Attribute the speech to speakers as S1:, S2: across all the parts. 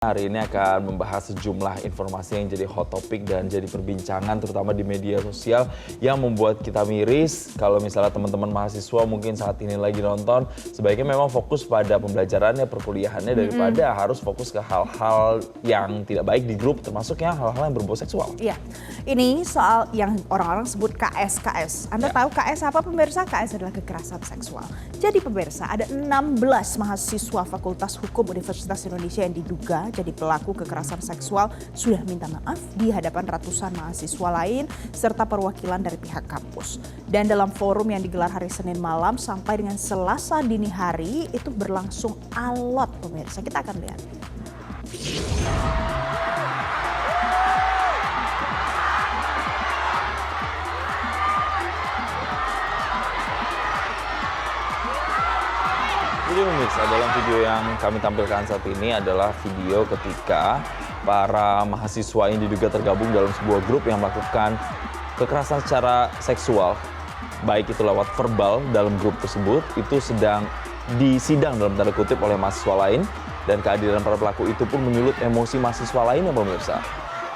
S1: Hari ini akan membahas sejumlah informasi yang jadi hot topic dan jadi perbincangan terutama di media sosial yang membuat kita miris. Kalau misalnya teman-teman mahasiswa mungkin saat ini lagi nonton, sebaiknya memang fokus pada pembelajarannya, perkuliahannya daripada harus fokus ke hal-hal yang tidak baik di grup, termasuknya hal-hal yang berbau seksual.
S2: Iya, ini soal yang orang-orang sebut KS. Anda tahu KS apa pemirsa? KS adalah kekerasan seksual. Jadi pemirsa, ada 16 mahasiswa Fakultas Hukum Universitas Indonesia yang diduga jadi pelaku kekerasan seksual sudah minta maaf di hadapan ratusan mahasiswa lain serta perwakilan dari pihak kampus. Dan dalam forum yang digelar hari Senin malam sampai dengan Selasa dini hari itu berlangsung alot pemirsa. Kita akan lihat.
S1: Jadi pemirsa, dalam video yang kami tampilkan saat ini adalah video ketika para mahasiswa yang diduga tergabung dalam sebuah grup yang melakukan kekerasan secara seksual, baik itu lewat verbal dalam grup tersebut, itu sedang disidang dalam tanda kutip oleh mahasiswa lain, dan kehadiran para pelaku itu pun menyulut emosi mahasiswa lainnya pemirsa.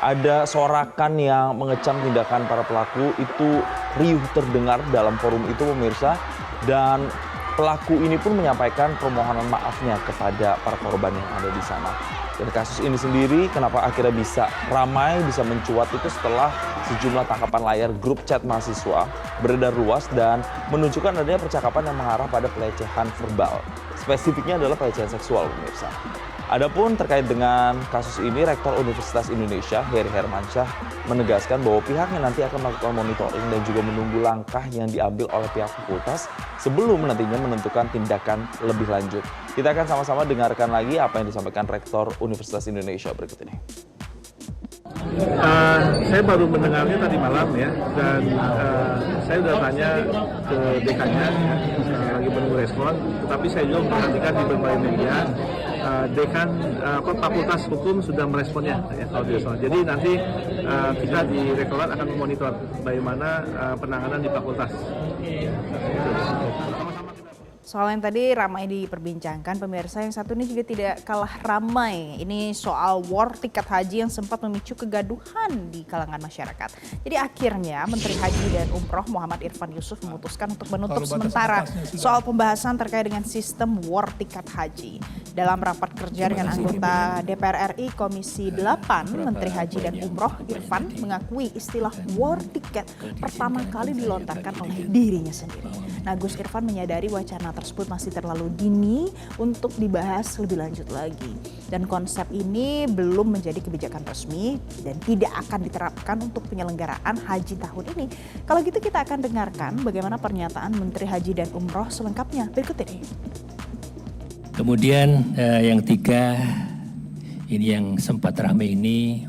S1: Ada sorakan yang mengecam tindakan para pelaku itu riuh terdengar dalam forum itu pemirsa, dan pelaku ini pun menyampaikan permohonan maafnya kepada para korban yang ada di sana. Dan kasus ini sendiri kenapa akhirnya bisa ramai, bisa mencuat itu setelah sejumlah tangkapan layar grup chat mahasiswa beredar luas dan menunjukkan adanya percakapan yang mengarah pada pelecehan verbal. Spesifiknya adalah pelecehan seksual pemirsa. Adapun terkait dengan kasus ini, Rektor Universitas Indonesia, Heri Hermansyah, menegaskan bahwa pihaknya nanti akan melakukan monitoring dan juga menunggu langkah yang diambil oleh pihak fakultas sebelum nantinya menentukan tindakan lebih lanjut. Kita akan sama-sama dengarkan lagi apa yang disampaikan Rektor Universitas Indonesia berikut ini.
S3: Saya baru mendengarnya tadi malam ya, dan saya sudah tanya ke dekannya, lagi menunggu respon. Tetapi saya juga memperhatikan di berbagai media, dekan Fakultas Hukum sudah meresponnya ya, kalau dia soal. Jadi nanti kita di Rektorat akan memonitor bagaimana penanganan di fakultas.
S2: Soal yang tadi ramai diperbincangkan pemirsa, yang satu ini juga tidak kalah ramai. Ini soal war tiket haji yang sempat memicu kegaduhan di kalangan masyarakat. Jadi akhirnya Menteri Haji dan Umroh Muhammad Irfan Yusuf memutuskan untuk menutup sementara soal pembahasan terkait dengan sistem war tiket haji. Dalam rapat kerja dengan anggota DPR RI Komisi 8, Menteri Haji dan Umroh Irfan mengakui istilah war tiket pertama kali dilontarkan oleh dirinya sendiri. Nah, Gus Irfan menyadari wacana tersebut masih terlalu dini untuk dibahas lebih lanjut lagi. Dan konsep ini belum menjadi kebijakan resmi dan tidak akan diterapkan untuk penyelenggaraan haji tahun ini. Kalau gitu kita akan dengarkan bagaimana pernyataan Menteri Haji dan Umroh selengkapnya berikut ini.
S4: Kemudian yang tiga, ini yang sempat ramai ini,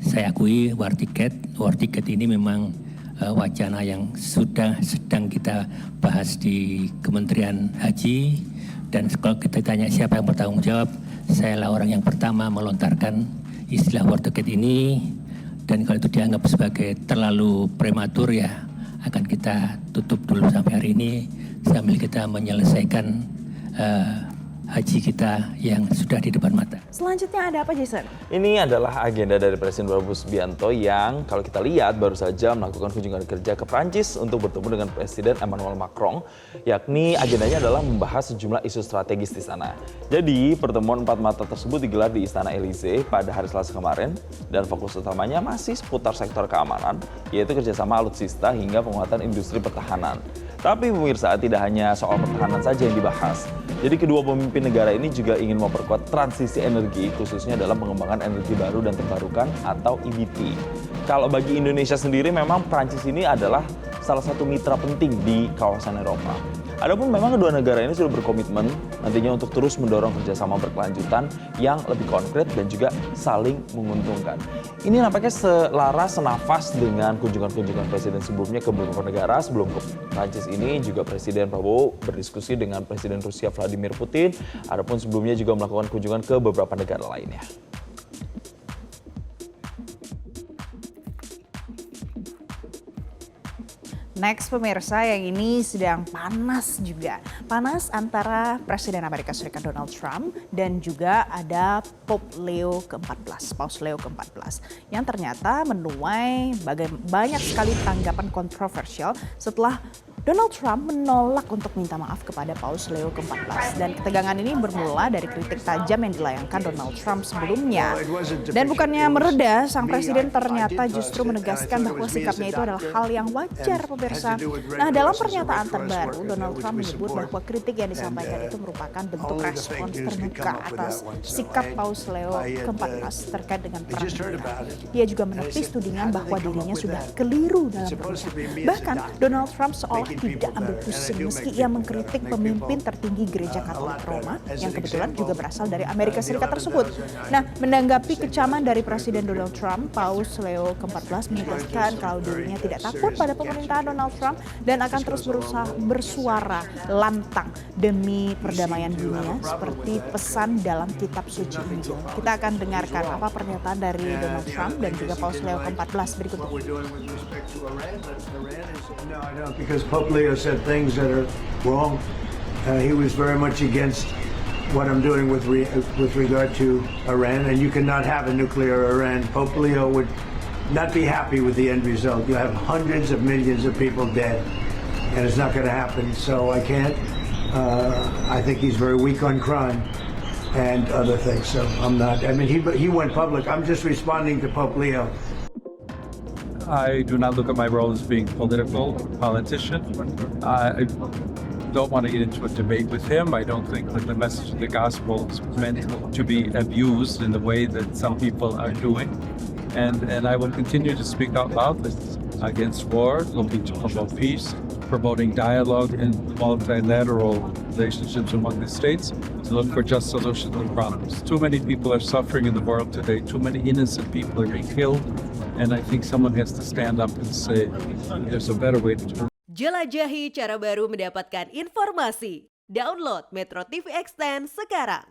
S4: saya akui war tiket. War tiket ini memang wacana yang sudah sedang kita bahas di Kementerian Haji, dan kalau kita tanya siapa yang bertanggung jawab, saya lah orang yang pertama melontarkan istilah war ticket ini, dan kalau itu dianggap sebagai terlalu prematur ya akan kita tutup dulu sampai hari ini sambil kita menyelesaikan haji kita yang sudah di depan mata.
S2: Selanjutnya ada apa, Jason?
S1: Ini adalah agenda dari Presiden Prabowo Subianto yang kalau kita lihat baru saja melakukan kunjungan kerja ke Prancis untuk bertemu dengan Presiden Emmanuel Macron, yakni agendanya adalah membahas sejumlah isu strategis di sana. Jadi pertemuan empat mata tersebut digelar di Istana Elysee pada hari Selasa kemarin dan fokus utamanya masih seputar sektor keamanan, yaitu kerjasama alutsista hingga penguatan industri pertahanan. Tapi pemirsa, tidak hanya soal pertahanan saja yang dibahas. Jadi kedua pemimpin negara ini juga ingin memperkuat transisi energi, khususnya dalam pengembangan energi baru dan terbarukan atau EBT. Kalau bagi Indonesia sendiri memang Prancis ini adalah salah satu mitra penting di kawasan Eropa. Adapun memang kedua negara ini sudah berkomitmen nantinya untuk terus mendorong kerjasama berkelanjutan yang lebih konkret dan juga saling menguntungkan. Ini nampaknya selaras senafas dengan kunjungan-kunjungan presiden sebelumnya ke beberapa negara. Sebelum ke Prancis ini juga Presiden Prabowo berdiskusi dengan Presiden Rusia Vladimir Putin. Adapun sebelumnya juga melakukan kunjungan ke beberapa negara lainnya.
S2: Next pemirsa, yang ini sedang panas juga. Panas antara Presiden Amerika Serikat Donald Trump dan juga ada Pope Leo ke-14, Paus Leo ke-14. Yang ternyata menuai banyak sekali tanggapan kontroversial setelah Donald Trump menolak untuk minta maaf kepada Paus Leo ke-14. Dan ketegangan ini bermula dari kritik tajam yang dilayangkan Donald Trump sebelumnya. Dan bukannya mereda, sang presiden ternyata justru menegaskan bahwa sikapnya itu adalah hal yang wajar, pemirsa. Nah, dalam pernyataan terbaru, Donald Trump menyebut bahwa kritik yang disampaikan itu merupakan bentuk respon terbuka atas sikap Paus Leo ke-14 terkait dengan perang dunia. Dia juga menepis tudingan bahwa dirinya sudah keliru dalam berusaha. Bahkan Donald Trump seolah tidak ambil pusing meski ia mengkritik pemimpin tertinggi Gereja Katolik Roma yang kebetulan juga berasal dari Amerika Serikat tersebut. Nah, menanggapi kecaman dari Presiden Donald Trump, Paus Leo ke-14 menegaskan kalau dirinya tidak takut pada pemerintahan Donald Trump dan akan terus berusaha bersuara lantang demi perdamaian dunia seperti pesan dalam kitab suci Injil. Kita akan dengarkan apa pernyataan dari Donald Trump dan juga Paus Leo ke-14 berikut ini.
S5: Because Pope Leo said things that are wrong. He was very much against what I'm doing with regard to Iran, and you cannot have a nuclear Iran. Pope Leo would not be happy with the end result. You have hundreds of millions of people dead, and it's not going to happen. So I can't. I think he's very weak on crime and other things. So I'm not. I mean, he went public. I'm just responding to Pope Leo.
S3: I do not look at my role as being politician. I don't want to get into a debate with him. I don't think that the message of the gospel is meant to be abused in the way that some people are doing. And I will continue to speak out loudly against war, looking to promote peace, promoting dialogue and multilateral relationships among the states, to look for just solutions to problems. Too many people are suffering in the world today. Too many innocent people are being killed. And I think someone has to stand up and say, there's a better way to do it.
S6: Jelajahi cara baru mendapatkan informasi. Download Metro TV Extend sekarang.